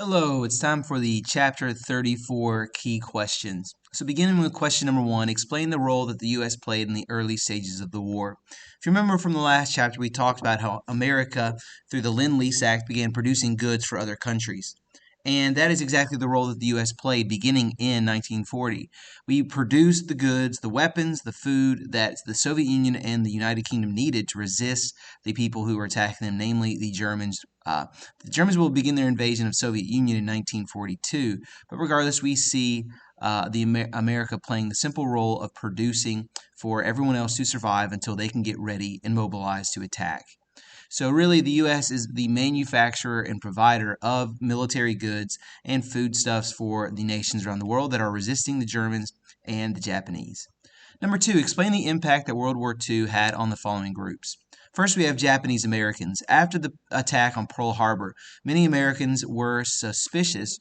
Hello, it's time for the Chapter 34 key questions. So, beginning with question number 1, explain the role that the U.S. played in the early stages of the war. If you remember from the last chapter, we talked about how America, through the Lend-Lease Act, began producing goods for other countries. And that is exactly the role that the U.S. played beginning in 1940. We produced the goods, the weapons, the food that the Soviet Union and the United Kingdom needed to resist the people who were attacking them, namely the Germans. The Germans will begin their invasion of Soviet Union in 1942, but regardless, we see America playing the simple role of producing for everyone else to survive until they can get ready and mobilize to attack. So really, the U.S. is the manufacturer and provider of military goods and foodstuffs for the nations around the world that are resisting the Germans and the Japanese. Number 2, explain the impact that World War II had on the following groups. First, we have Japanese Americans. After the attack on Pearl Harbor, many Americans were suspicious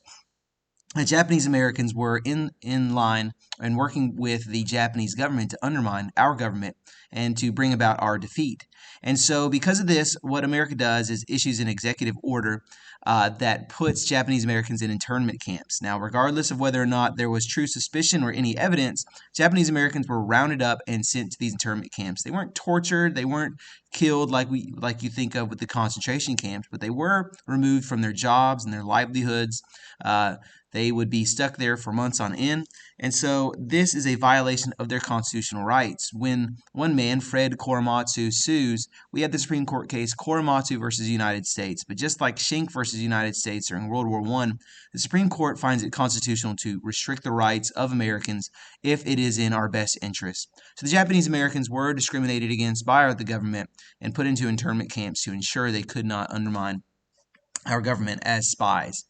the Japanese Americans were in line and working with the Japanese government to undermine our government and to bring about our defeat. And so, because of this, what America does is issues an executive order that puts Japanese Americans in internment camps. Now, regardless of whether or not there was true suspicion or any evidence, Japanese Americans were rounded up and sent to these internment camps. They weren't tortured, they weren't killed like you think of with the concentration camps, but they were removed from their jobs and their livelihoods. They would be stuck there for months on end. And so this is a violation of their constitutional rights. When one man, Fred Korematsu, sues, we have the Supreme Court case Korematsu versus United States. But just like Schenck versus United States during World War I, the Supreme Court finds it constitutional to restrict the rights of Americans if it is in our best interest. So the Japanese Americans were discriminated against by the government and put into internment camps to ensure they could not undermine our government as spies.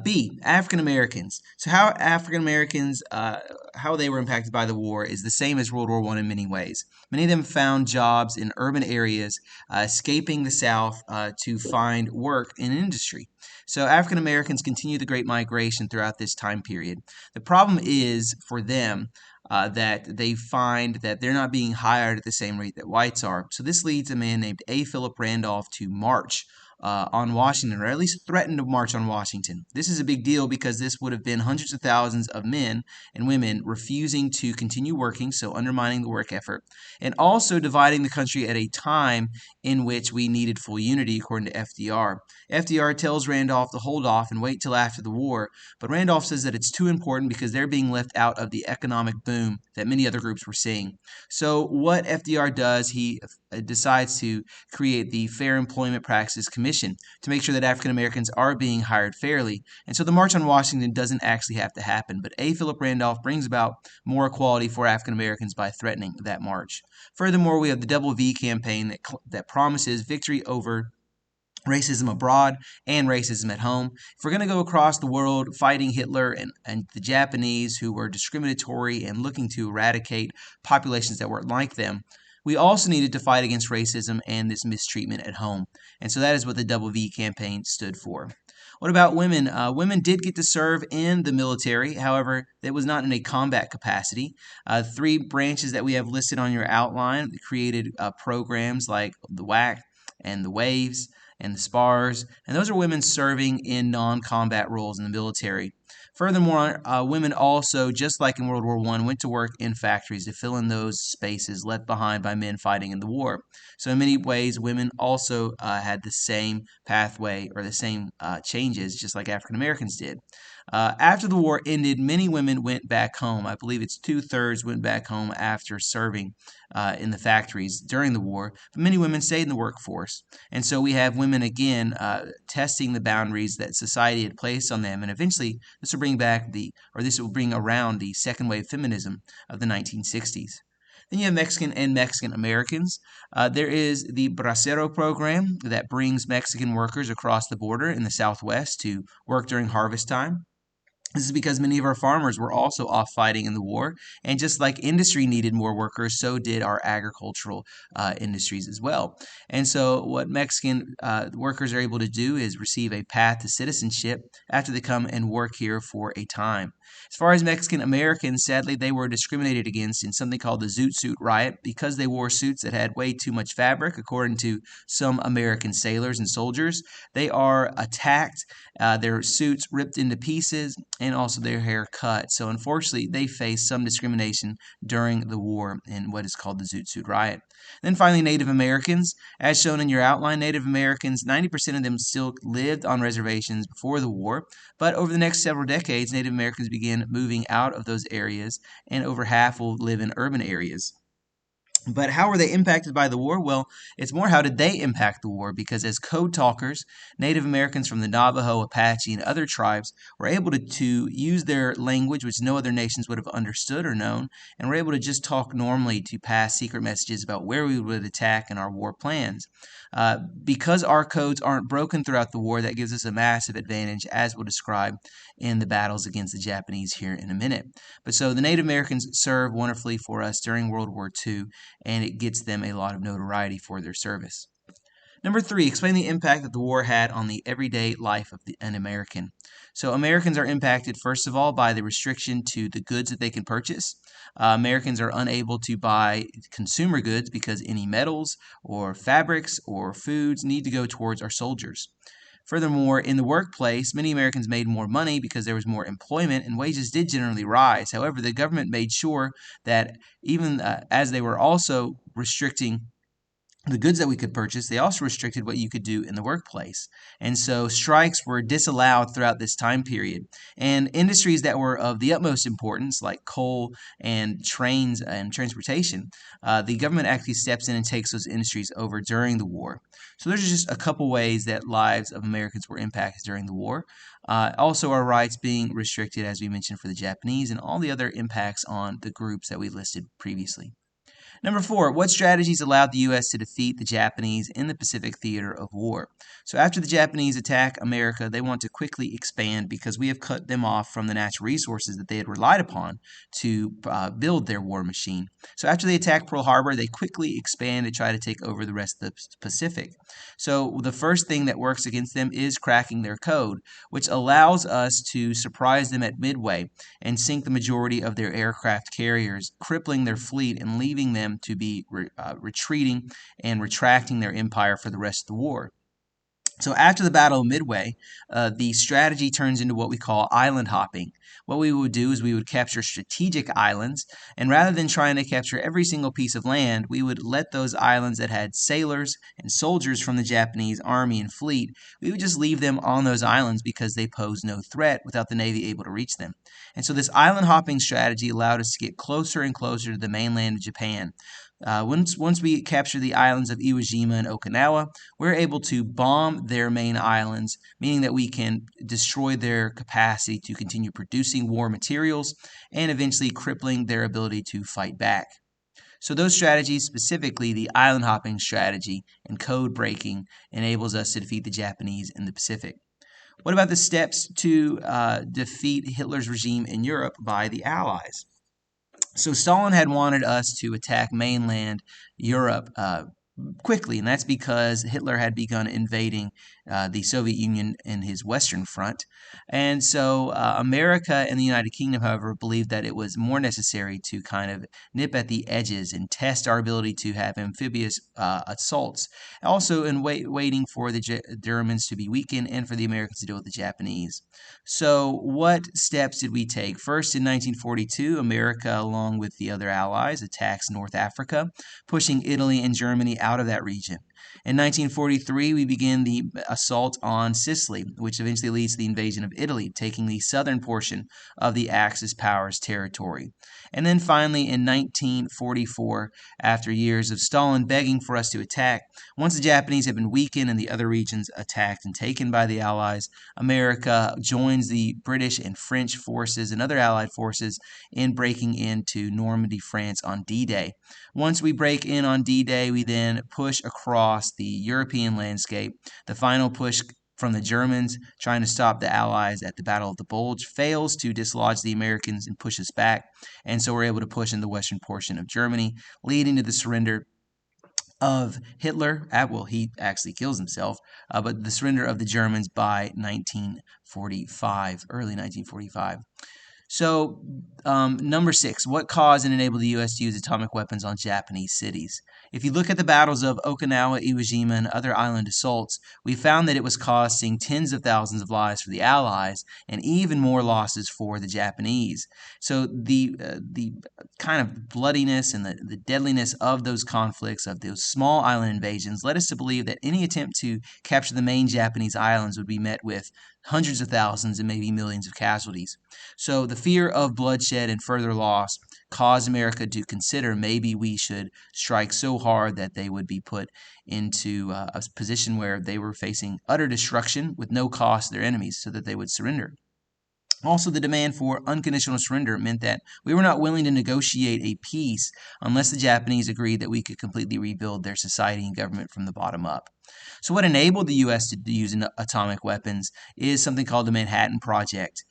B, African Americans. So how African Americans, how they were impacted by the war is the same as World War I in many ways. Many of them found jobs in urban areas, escaping the South to find work in industry. So African Americans continue the Great Migration throughout this time period. The problem is for them that they find that they're not being hired at the same rate that whites are. So this leads a man named A. Philip Randolph to march on Washington, or at least threatened to march on Washington. This is a big deal because this would have been hundreds of thousands of men and women refusing to continue working, so undermining the work effort, and also dividing the country at a time in which we needed full unity, according to FDR. FDR tells Randolph to hold off and wait till after the war, but Randolph says that it's too important because they're being left out of the economic boom that many other groups were seeing. So what FDR does, he decides to create the Fair Employment Practices Commission to make sure that African Americans are being hired fairly. And so the March on Washington doesn't actually have to happen, but A. Philip Randolph brings about more equality for African Americans by threatening that march. Furthermore, we have the Double V campaign that promises victory over racism abroad and racism at home. If we're going to go across the world fighting Hitler and the Japanese who were discriminatory and looking to eradicate populations that weren't like them, we also needed to fight against racism and this mistreatment at home. And so that is what the Double V campaign stood for. What about women? Women did get to serve in the military. However, it was not in a combat capacity. Three branches that we have listed on your outline created programs like the WAC and the WAVES and the SPARS, and those are women serving in non-combat roles in the military. Furthermore, women also, just like in World War I, went to work in factories to fill in those spaces left behind by men fighting in the war. So in many ways, women also had the same pathway or the same changes, just like African Americans did. After the war ended, many women went back home. I believe it's 2/3 went back home after serving in the factories during the war, but many women stayed in the workforce. And so we have women again testing the boundaries that society had placed on them, and eventually this will bring around the second wave feminism of the 1960s. Then you have Mexican and Mexican Americans. There is the Bracero program that brings Mexican workers across the border in the Southwest to work during harvest time. This is because many of our farmers were also off fighting in the war, and just like industry needed more workers, so did our agricultural industries as well. And so what Mexican workers are able to do is receive a path to citizenship after they come and work here for a time. As far as Mexican Americans, sadly, they were discriminated against in something called the Zoot Suit Riot because they wore suits that had way too much fabric, according to some American sailors and soldiers. They are attacked their suits ripped into pieces, and also their hair cut. So unfortunately, they faced some discrimination during the war in what is called the Zoot Suit Riot. Then finally, Native Americans. As shown in your outline, Native Americans, 90% of them still lived on reservations before the war, but over the next several decades, Native Americans began moving out of those areas, and over half will live in urban areas. But how were they impacted by the war? Well, it's more how did they impact the war? Because as code talkers, Native Americans from the Navajo, Apache, and other tribes were able to use their language, which no other nations would have understood or known, and were able to just talk normally to pass secret messages about where we would attack and our war plans. Because our codes aren't broken throughout the war, that gives us a massive advantage, as we'll describe in the battles against the Japanese here in a minute. But so the Native Americans served wonderfully for us during World War II, and it gets them a lot of notoriety for their service. Number 3, explain the impact that the war had on the everyday life of an American. So Americans are impacted, first of all, by the restriction to the goods that they can purchase. Americans are unable to buy consumer goods because any metals or fabrics or foods need to go towards our soldiers. Furthermore, in the workplace, many Americans made more money because there was more employment and wages did generally rise. However, the government made sure that even as they were also restricting the goods that we could purchase, they also restricted what you could do in the workplace. And so strikes were disallowed throughout this time period. And industries that were of the utmost importance, like coal and trains and transportation, the government actually steps in and takes those industries over during the war. So there's just a couple ways that lives of Americans were impacted during the war. Also, our rights being restricted, as we mentioned, for the Japanese, and all the other impacts on the groups that we listed previously. Number 4, what strategies allowed the U.S. to defeat the Japanese in the Pacific theater of war? So after the Japanese attack America, they want to quickly expand because we have cut them off from the natural resources that they had relied upon to build their war machine. So after they attack Pearl Harbor, they quickly expand to try to take over the rest of the Pacific. So the first thing that works against them is cracking their code, which allows us to surprise them at Midway and sink the majority of their aircraft carriers, crippling their fleet and leaving them to be retreating and retracting their empire for the rest of the war. So after the Battle of Midway, the strategy turns into what we call island hopping. What we would do is we would capture strategic islands, and rather than trying to capture every single piece of land, we would let those islands that had sailors and soldiers from the Japanese army and fleet, we would just leave them on those islands because they posed no threat without the Navy able to reach them. And so this island hopping strategy allowed us to get closer and closer to the mainland of Japan. Once we capture the islands of Iwo Jima and Okinawa, we're able to bomb their main islands, meaning that we can destroy their capacity to continue producing war materials and eventually crippling their ability to fight back. So those strategies, specifically the island hopping strategy and code breaking, enables us to defeat the Japanese in the Pacific. What about the steps to defeat Hitler's regime in Europe by the Allies? So Stalin had wanted us to attack mainland Europe quickly, and that's because Hitler had begun invading the Soviet Union in his Western Front. And so America and the United Kingdom, however, believed that it was more necessary to kind of nip at the edges and test our ability to have amphibious assaults, also in waiting for the Germans to be weakened and for the Americans to deal with the Japanese. So what steps did we take? First, in 1942, America, along with the other allies, attacks North Africa, pushing Italy and Germany out of that region. In 1943, we begin the assault on Sicily, which eventually leads to the invasion of Italy, taking the southern portion of the Axis powers' territory. And then finally, in 1944, after years of Stalin begging for us to attack, once the Japanese had been weakened and the other regions attacked and taken by the Allies, America joins the British and French forces and other Allied forces in breaking into Normandy, France on D-Day. Once we break in on D-Day, we then push across the European landscape. The final push from the Germans, trying to stop the Allies at the Battle of the Bulge, fails to dislodge the Americans and push us back. And so we're able to push in the western portion of Germany, leading to the surrender of Hitler. Well, he actually kills himself, but the surrender of the Germans by 1945, early 1945. So, number 6, what caused and enabled the U.S. to use atomic weapons on Japanese cities? If you look at the battles of Okinawa, Iwo Jima, and other island assaults, we found that it was costing tens of thousands of lives for the Allies and even more losses for the Japanese. So the kind of bloodiness and the deadliness of those conflicts, of those small island invasions, led us to believe that any attempt to capture the main Japanese islands would be met with hundreds of thousands and maybe millions of casualties. So the fear of bloodshed and further loss caused America to consider maybe we should strike so hard that they would be put into a position where they were facing utter destruction with no cost to their enemies so that they would surrender. Also, the demand for unconditional surrender meant that we were not willing to negotiate a peace unless the Japanese agreed that we could completely rebuild their society and government from the bottom up. So what enabled the U.S. to use atomic weapons is something called the Manhattan Project.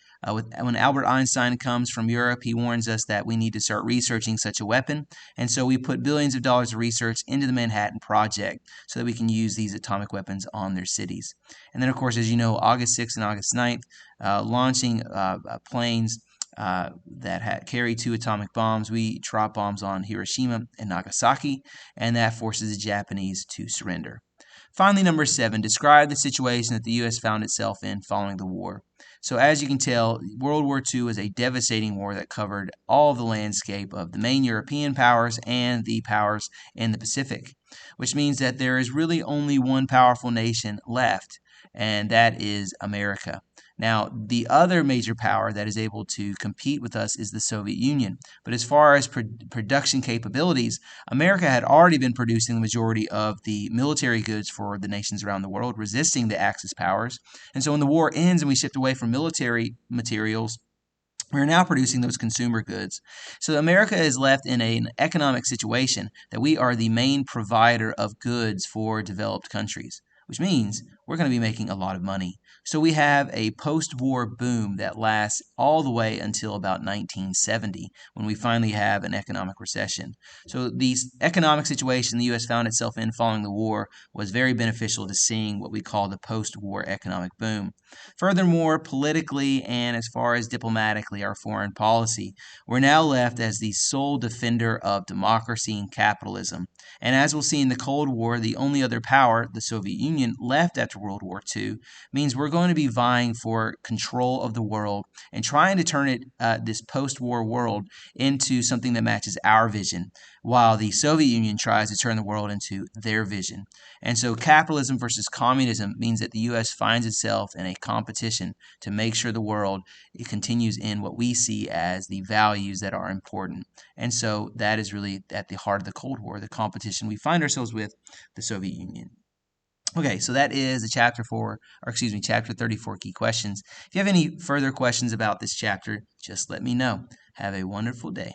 When Albert Einstein comes from Europe, he warns us that we need to start researching such a weapon. And so we put billions of dollars of research into the Manhattan Project so that we can use these atomic weapons on their cities. And then, of course, as you know, August 6th and August 9th, launching planes that carry 2 atomic bombs. We drop bombs on Hiroshima and Nagasaki, and that forces the Japanese to surrender. Finally, number 7, describe the situation that the U.S. found itself in following the war. So as you can tell, World War II was a devastating war that covered all of the landscape of the main European powers and the powers in the Pacific, which means that there is really only one powerful nation left, and that is America. Now, the other major power that is able to compete with us is the Soviet Union. But as far as production capabilities, America had already been producing the majority of the military goods for the nations around the world, resisting the Axis powers. And so when the war ends and we shift away from military materials, we're now producing those consumer goods. So America is left in an economic situation that we are the main provider of goods for developed countries, which means we're going to be making a lot of money. So we have a post-war boom that lasts all the way until about 1970, when we finally have an economic recession. So the economic situation the U.S. found itself in following the war was very beneficial to seeing what we call the post-war economic boom. Furthermore, politically and as far as diplomatically, our foreign policy, we're now left as the sole defender of democracy and capitalism. And as we'll see in the Cold War, the only other power, the Soviet Union, left after World War II, means we're going to be vying for control of the world and trying to turn it, this post-war world, into something that matches our vision, while the Soviet Union tries to turn the world into their vision. And so capitalism versus communism means that the U.S. finds itself in a competition to make sure the world it continues in what we see as the values that are important. And so that is really at the heart of the Cold War, the competition we find ourselves with the Soviet Union. Okay, so that is the chapter 34 key questions. If you have any further questions about this chapter, just let me know. Have a wonderful day.